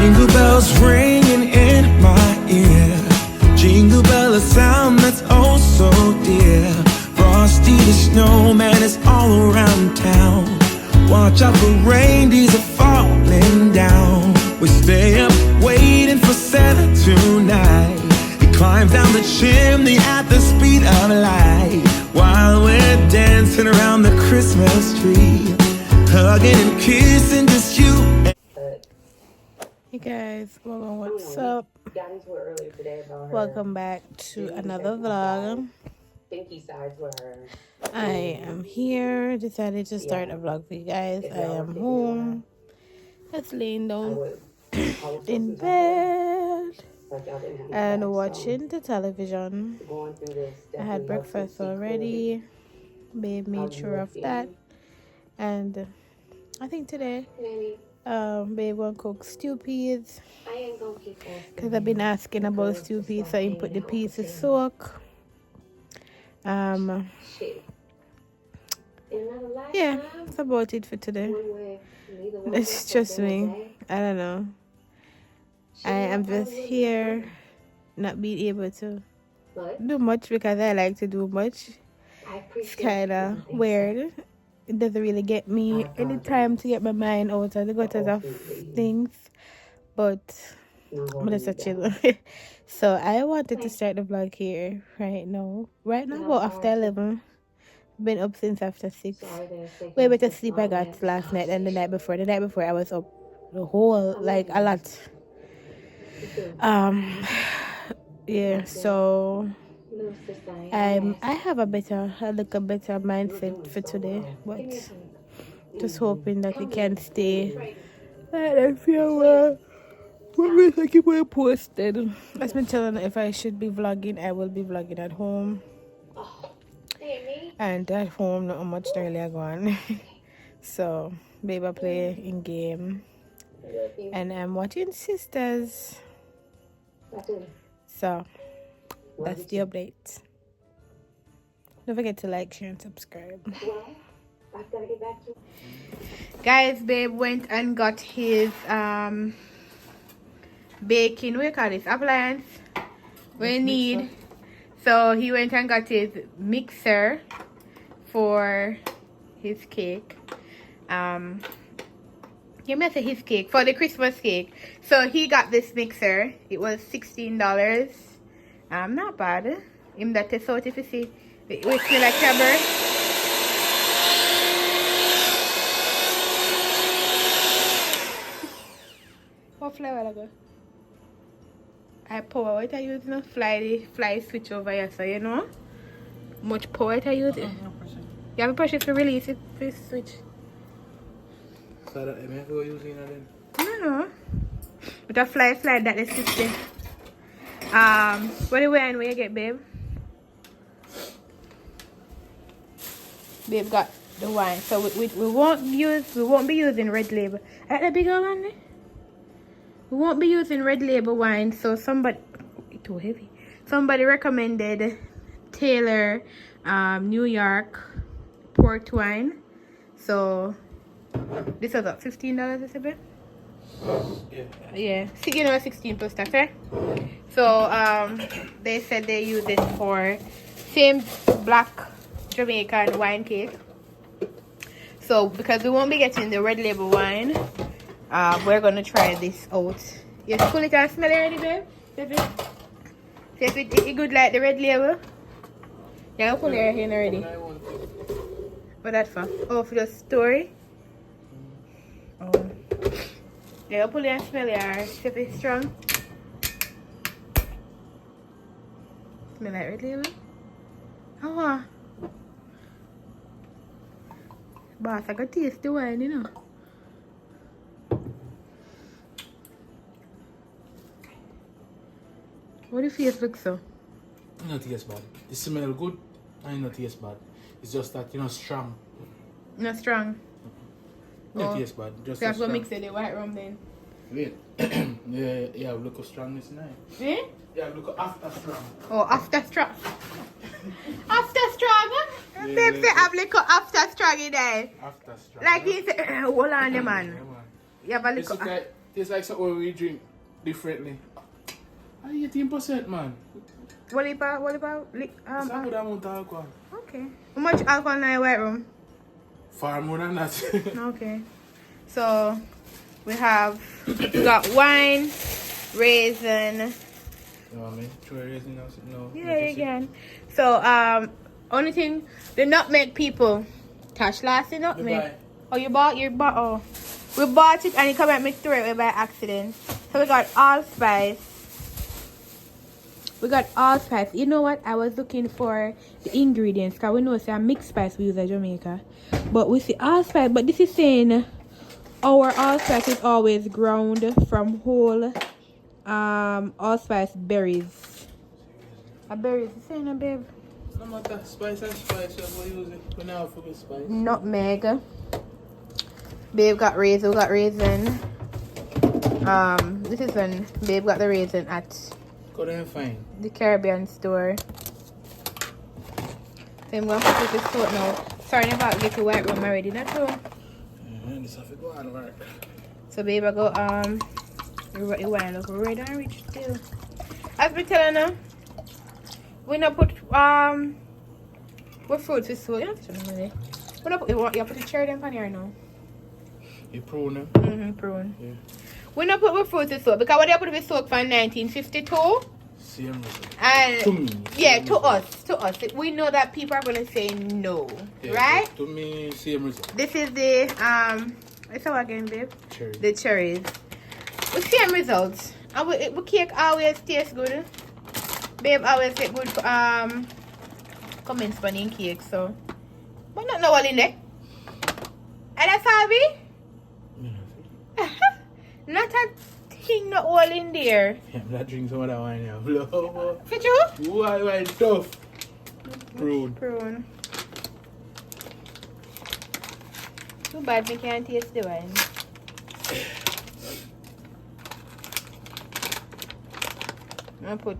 Jingle bells ringing in my ear. Jingle bell, a sound that's oh so dear. Frosty the snowman is all around town. Watch out for reindeers are falling down. We stay up waiting for Santa tonight. He climbs down the chimney at the speed of light, while we're dancing around the Christmas tree, hugging and kissing just you. Hey guys, welcome. What's up? Welcome back to another vlog. I am here. Decided to start a vlog for you guys. I am home. Just laying down in bed and watching the television. I had breakfast already. Babe made sure of that. And I think today babe gonna cook stew peas, because I've been asking about stew peas, so I put the peas to soak. Yeah, that's about it for today. It's just me. I don't know. I am just here, not being able to do much because I like to do much. It's kind of weird. It doesn't really get me any time to get my mind out of the gutters of things, but I'm just a chill. So I wanted to start the vlog here right now about after 11. Been up since after 6. Way better sleep I got last night than the night before. The night before I was up the whole, like, a lot. Yeah, so I have a little better mindset for today, but just hoping that it can stay. I feel well. What I keep it posted. As been telling, if I should be vlogging, I will be vlogging at home. And at home, not much earlier gone. So, baby play in game. And I'm watching Sisters. So, that's the update. Don't forget to like, share, and subscribe. Guys, babe went and got his baking, what do you call this, appliance we need. So he went and got his mixer for his cake. He made his cake for the Christmas cake. So he got this mixer. It was $16. Not bad. Him that test out if you see. It smell like rubber. What flower I go? I power what I use now. Fly switch over here, so you know much power I use. You have a pressure to release it, please switch. So that I may go using it then? No. With a fly that is switch there. What are you wearing when you get, babe? Babe got the wine. So we won't be using Red Label. At the bigger one there? We won't be using Red Label wine, so somebody too heavy. Somebody recommended Taylor New York port wine. So this was what, $15 is a bit? Yeah. You know, 16 plus tax, right? So they said they use it for same black Jamaican wine cake. So because we won't be getting the Red Label wine, we're gonna try this out. You pull it and smell it already, babe? See if it good like the Red Label. Yeah, I'll pull it in already. What that for? Oh, for the story? Oh. Yeah, I'll pull it and smell it, alright. See if it's strong. Smell like Red Label? Oh, boss, I got taste the wine, you know. What do you feel like so? Not taste bad. It smell good and not taste bad. It's just that you're not strong. Not strong? Not taste bad. Just so I have to mix it the white rum then? Wait. yeah, look how strong this now. Eh? Yeah, look after strong. Oh, after strong. After strong? Babe say have little after strong in there. After strong. Like he said, hold on, the man. Yeah, man. You have a It's little. okay. Tastes like something we drink differently. 18%, man. What about It's a good amount of alcohol. okay. How much alcohol in your white room? Far more than that. Okay. So we got wine, raisin. You want me to try raisin or something? No. Yeah, you can. So only thing, the nutmeg people. Tash last the nutmeg. Goodbye. Oh, you bought oh. We bought it and you come at me through it by accident. So we got allspice. You know what? I was looking for the ingredients because we know it's a mixed spice we use in Jamaica. But we see allspice. But this is saying our allspice is always ground from whole allspice berries. A berries, you saying a babe? No matter spice and spice, we use it. We never forget spice. Nutmeg. Babe got raisin. We got raisin. This is when Babe got the raisin at Go there and find. the Caribbean store. So I'm going to put this salt now. Sorry about get the white room already. Not true. This have to go on work. So babe, I go you want to look red and rich still. As we telling her, we not put what fruits is so you have to tell me. We not put you put the cherry in pan here now. You prune Prune. Yeah. We not put what fruits is so because what they put it soak from 1952. Same result. And To me. yeah, to us. We know that people are gonna say no. Yeah, right? To me, same result. This is the it's our again, babe. Cherry. The cherries. We same results. And we cake always tastes good. Babe always get good comments on in cake, so but not know all in there. And that's all we? Not a thing not all in there. Yeah, I'm not drinking some of that wine now. Blow. For you? Why tough? Prune. Prune. Too bad we can't taste the wine. I put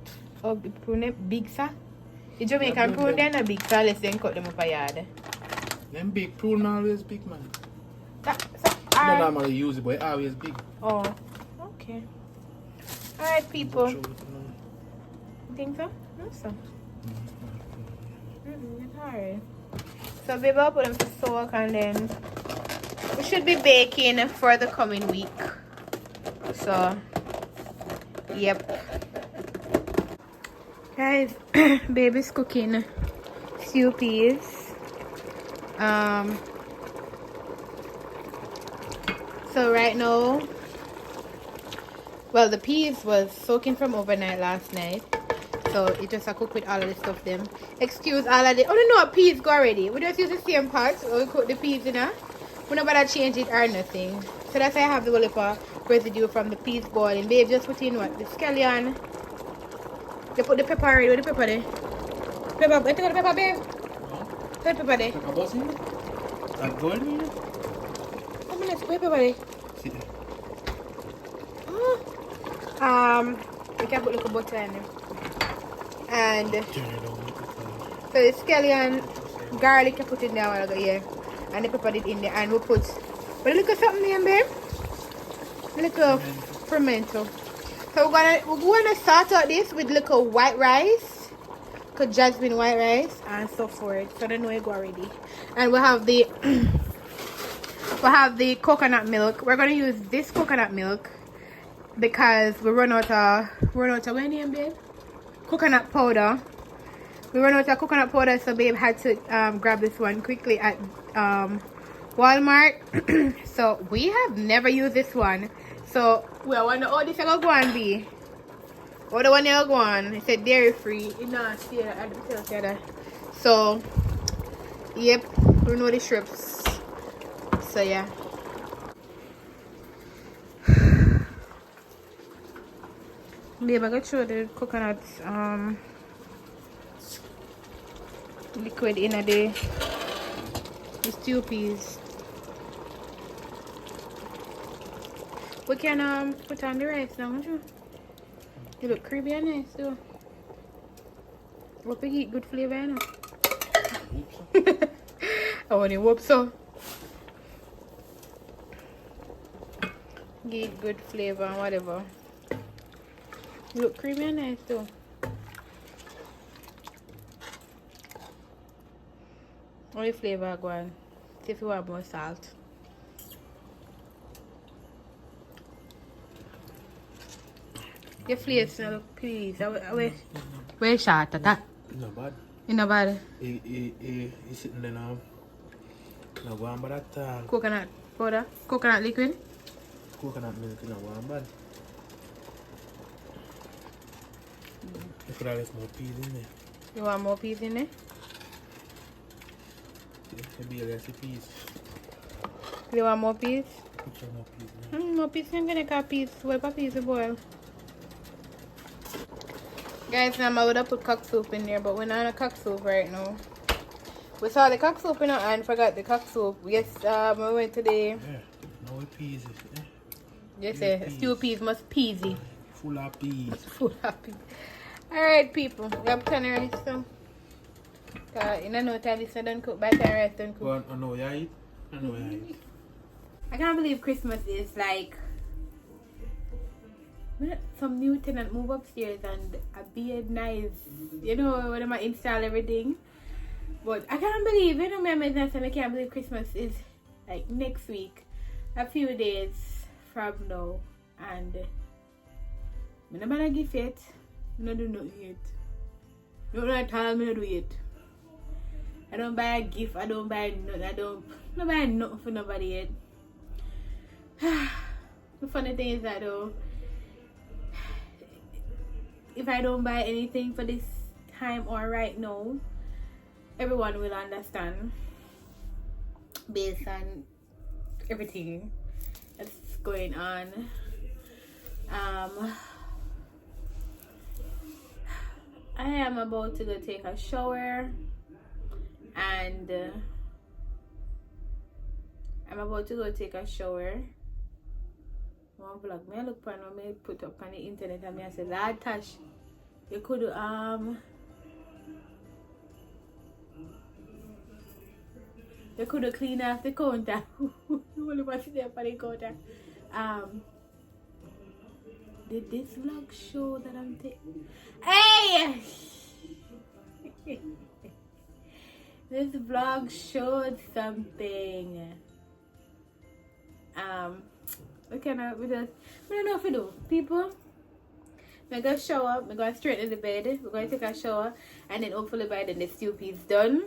prune big sa. The Jamaican prune they're not big sa unless they cut them up a yard. Them big prune always big, man. I Not normally use it, but it always big. Oh, okay. Alright, people. You think so? No, so. It's alright. So, baby, I'll put them to soak and then we should be baking for the coming week. So, yep. Guys, baby's cooking stew peas. So right now, well, the peas was soaking from overnight last night. So it just a cook with all of the stuff them. Excuse all of the, oh no, no, peas go already. We just use the same pot. So we cook the peas in. We not bother change it or nothing. So that's why I have the whole residue from the peas boiling. Babe, just put in what? The scallion. They put the pepper already. Where the pepper there? Pepper, where the pepper, babe? Where the pepper there? Pepper bossy? That gold in it? How many pepper there? See there. Oh. We can put a little butter in there. And Turn it on. so the scallion, garlic, I put in there a while ago, yeah. And they peppered it in there. And we put, but a little something in, babe. A little fermento. So we're gonna start out this with little white rice, jasmine white rice, and so forth. So they know it go already. And we have the coconut milk. We're gonna use this coconut milk because we run out of what name, babe? Coconut powder. We run out of coconut powder, so babe had to grab this one quickly at Walmart. So we have never used this one. So we wonder, oh, this is going to go and be. What the one you go on? It said dairy free. It not see that. So yep, we know the strips. So yeah. Babe, I got show the coconut liquid in the stew peas. We can put on the rice now, don't you? You look creamy and nice too. What we eat good flavor, you know? I want to whoop so. Give it good flavor and whatever. Look creamy and nice too. Only flavor go on. See if you want more salt. Your face now look please. Where shot at that? Not bad. You know bad. He's sitting there now. No one but that Coconut powder? Coconut liquid? coconut milk in a one bad. You could have left more peas in there. You want more peas in there? Maybe a less peas. You want more peas? Put some more peas in there. More peas, I'm gonna cut peas. What about peas to boil? Guys, now I would have put cock soup in there, but we're not on a cock soup right now. We saw the cock soup in our hand, forgot the cock soup. Yes, we went to the... Yeah, no peas. Yes, stew peas must peasy. Full of peas. Full of peas. Alright, people. We have to rice so. You don't know time this done cook, by the time rice done cook. Well, I know you eat. I know you eat. I can't believe Christmas is like... Some new tenant move upstairs and a beard knife, you know, when I install everything. But I can't believe, you know, my business, and I can't believe Christmas is like next week, a few days from now. And I'm not gonna give it. I'm not doing nothing yet. No, at all, I'm not doing it. I don't buy a gift, I don't buy nothing, I don't buy nothing for nobody yet. The funny thing is that though, if I don't buy anything for this time or right now, everyone will understand based on everything that's going on. I am about to go take a shower, and I'm about to go take a shower. One vlog me look pan me put up on the internet and me I said, Lord Tash, you could clean off the counter. You only want to there for the counter. Did this vlog show that I'm taking? Hey! This vlog showed something. Okay, now we just, I don't know if we do. People, we're going to shower, we're going to straighten the bed, we're going to take a shower, and then hopefully by then the stew is done.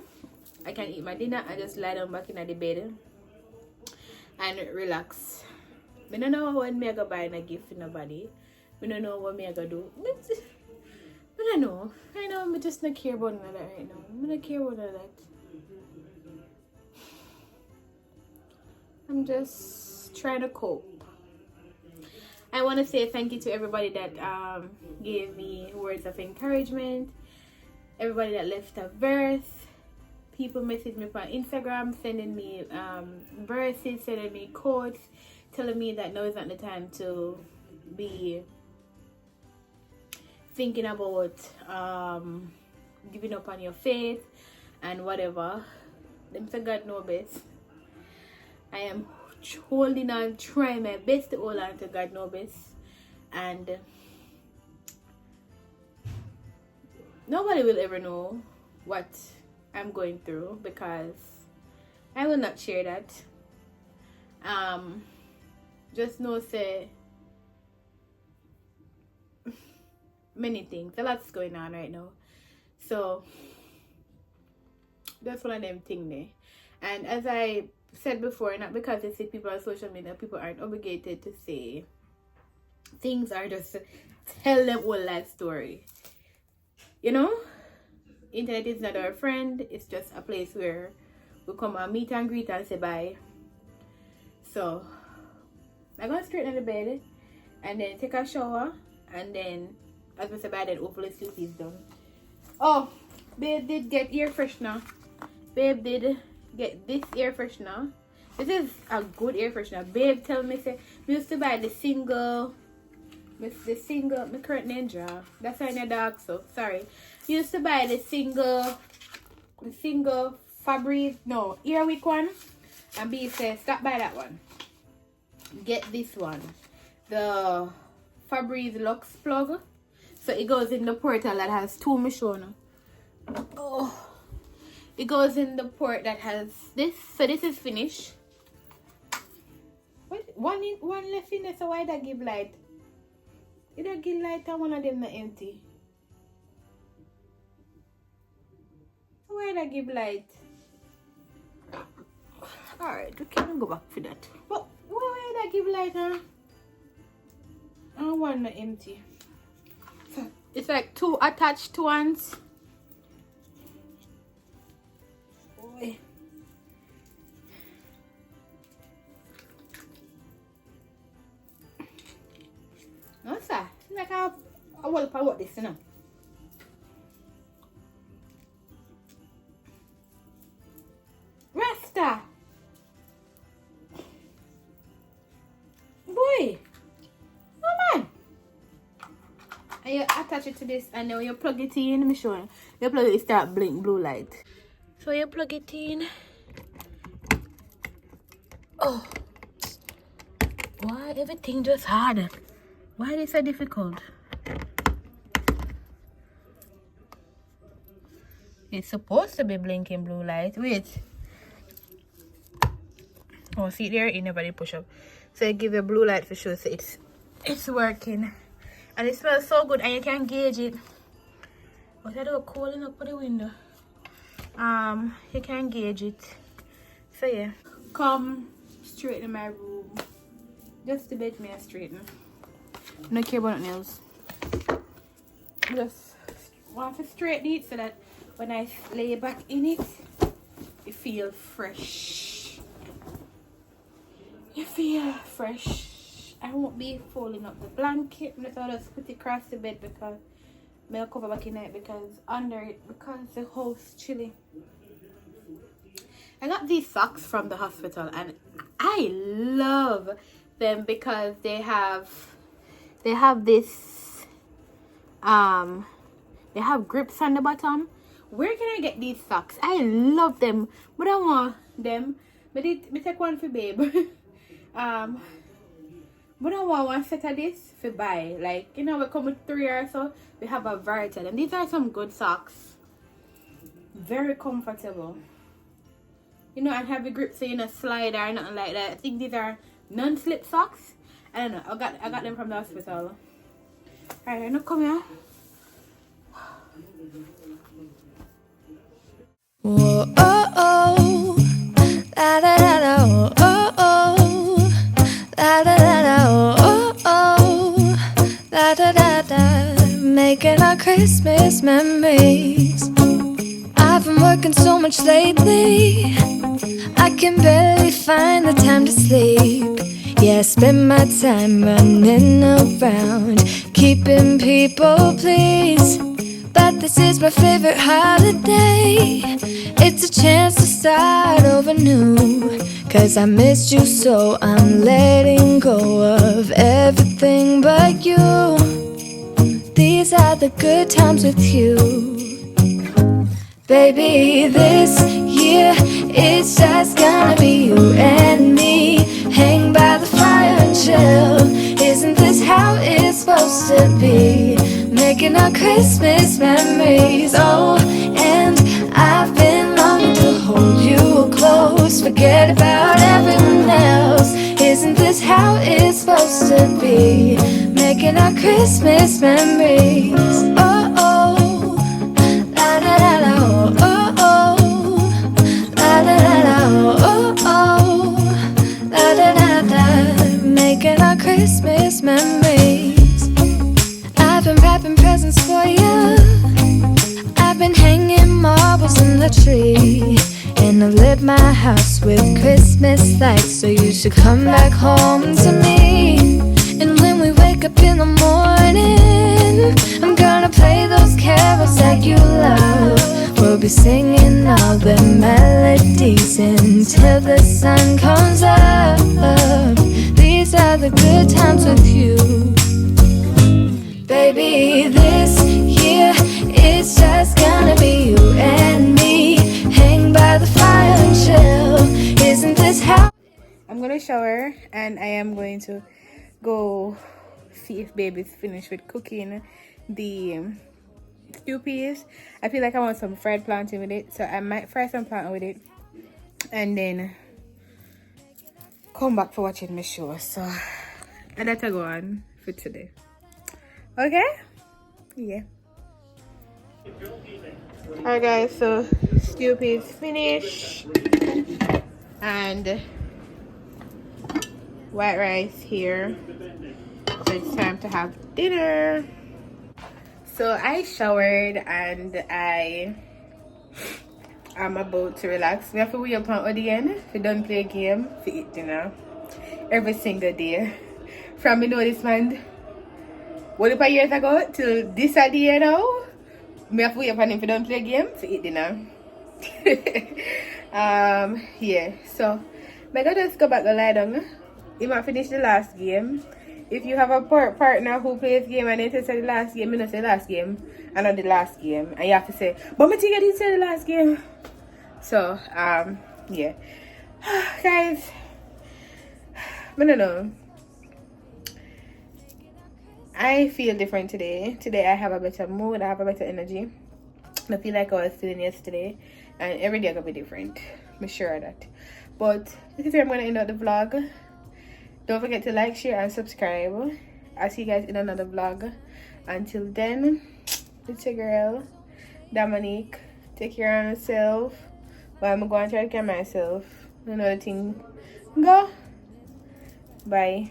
I can eat my dinner and just lie down back in the bed and relax. I don't know when me I go buy a gift for nobody. I don't know what me I go do. I don't know. I know I just not care about none of that right now. I don't care about none of that. I'm just trying to cope. I want to say thank you to everybody that gave me words of encouragement, everybody that left a verse. People message me on Instagram, sending me verses, sending me quotes, telling me that now is not the time to be thinking about giving up on your faith and whatever. Them say God knows best. I am holding on, trying my best to hold on to God knows best, and nobody will ever know what I'm going through because I will not share that. Just know say many things, a lot's going on right now, so that's one of them things there. And as I said before, not because I see people on social media, people aren't obligated to say things, or just tell them whole life story. You know, internet is not our friend. It's just a place where we come and meet and greet and say bye. So I'm gonna straighten the bed and then take a shower, and then as I say bye, then hopefully sleep is done. Oh, babe did get air freshener. Babe did get this air freshener. This is a good air freshener. Babe tell me say we used to buy the single my current ninja. That's why in dark, so sorry. We used to buy the single Fabrice, Airwick one, and B says stop by that one. Get this one. the Febreze Lux plug. So it goes in the portal that has two Michonne. Oh, it goes in the port that has this. So this is finished. What? One left in there. So why that give light? Did I give light and one of them not empty? Why did I give light? Alright, we can go back for that. But why did I give light, huh? And one not empty. So it's like two attached ones. Boy. No, sir. It's like I will power this, you know. Rasta. Boy. Oh man. And you attach it to this, and then when you plug it in, let me show you. You plug it start blink blue light. So you plug it in. Oh. Why everything just hard? Why is it so difficult? It's supposed to be blinking blue light. Wait. Oh, see there? It never did push up. So I give you blue light for sure. So it's working. And it smells so good, and you can gauge it. But I do cold enough for the window. You can gauge it. So yeah. Come straight in my room. Just to bed me a straighten. No care about nothing else. Just want to straighten it so that when I lay back in it, you feel fresh. You feel fresh. I won't be folding up the blanket. I'll just put it across the bed because I'll cover back in it because under it because the house chilly. I got these socks from the hospital and I love them because they have this they have grips on the bottom. Where can I get these socks? I love them, but I want them. But me take one for babe. But I want one set of this for buy. Like, you know, we come with 3 or so. We have a variety of them. These are some good socks. Very comfortable. You know, and have the grip so you know slide or nothing like that. I think these are non-slip socks. I don't know. I got them from the hospital. Alright, now come here. Whoa, oh, oh, la da da da, oh, oh, oh, la da da da, oh, oh, oh, la da da da, making our Christmas memories. I've been working so much lately, I can barely find the time to sleep. Yeah, I spend my time running around, keeping people pleased. But this is my favorite holiday. It's a chance to start over new. Cause I missed you so I'm letting go of everything but you. These are the good times with you. Baby, this year it's just gonna be you and me. Hang by the fire and chill. Isn't this how it's supposed to be? Making our Christmas memories. Oh, and I've been longing to hold you close. Forget about everyone else. Isn't this how it's supposed to be? Making our Christmas memories. Oh, oh, la da da da, oh, oh, oh, la da da da, oh, oh, la da da da. Making our Christmas memories. I've been wrapping presents for you. I've been hanging marbles in the tree. And I've lit my house with Christmas lights. So you should come back home to me. And when we wake up in the morning, I'm gonna play those carols that you love. We'll be singing all the melodies until the sun comes up. These are the good times with you. Baby, this year it's just gonna be you and me. Hang by the fire and chill. Isn't this how? I'm gonna shower and I am going to go see if baby's finished with cooking the stew peas. I feel like I want some fried plantain with it, so I might fry some plantain with it and then come back for watching my show. So I gotta go on for today. Okay? Yeah. Alright guys, so stew peas finished and white rice here. So it's time to have dinner. So I showered and I am about to relax. We have to wake up on again to don't play a game to eat dinner every single day. From me know this man, what about years ago till this day now, me have to wait upon him to don't play a game to eat dinner. Yeah, so I gotta just go back and lie down. He might finish the last game. If you have a partner who plays game and they say the last game, you know say last game and not the last game, and you have to say, but me think I didn't say the last game. So yeah. Guys, I don't know. I feel different today. Today I have a better mood, I have a better energy. I feel like I was feeling yesterday, and every day gonna be different. I'm sure of that. But this is where I'm gonna end up the vlog. Don't forget to like, share, and subscribe. I'll see you guys in another vlog. Until then, it's your girl, Dominique. Take care of yourself. But I'm going to try to care of myself. Another thing. Go. Bye.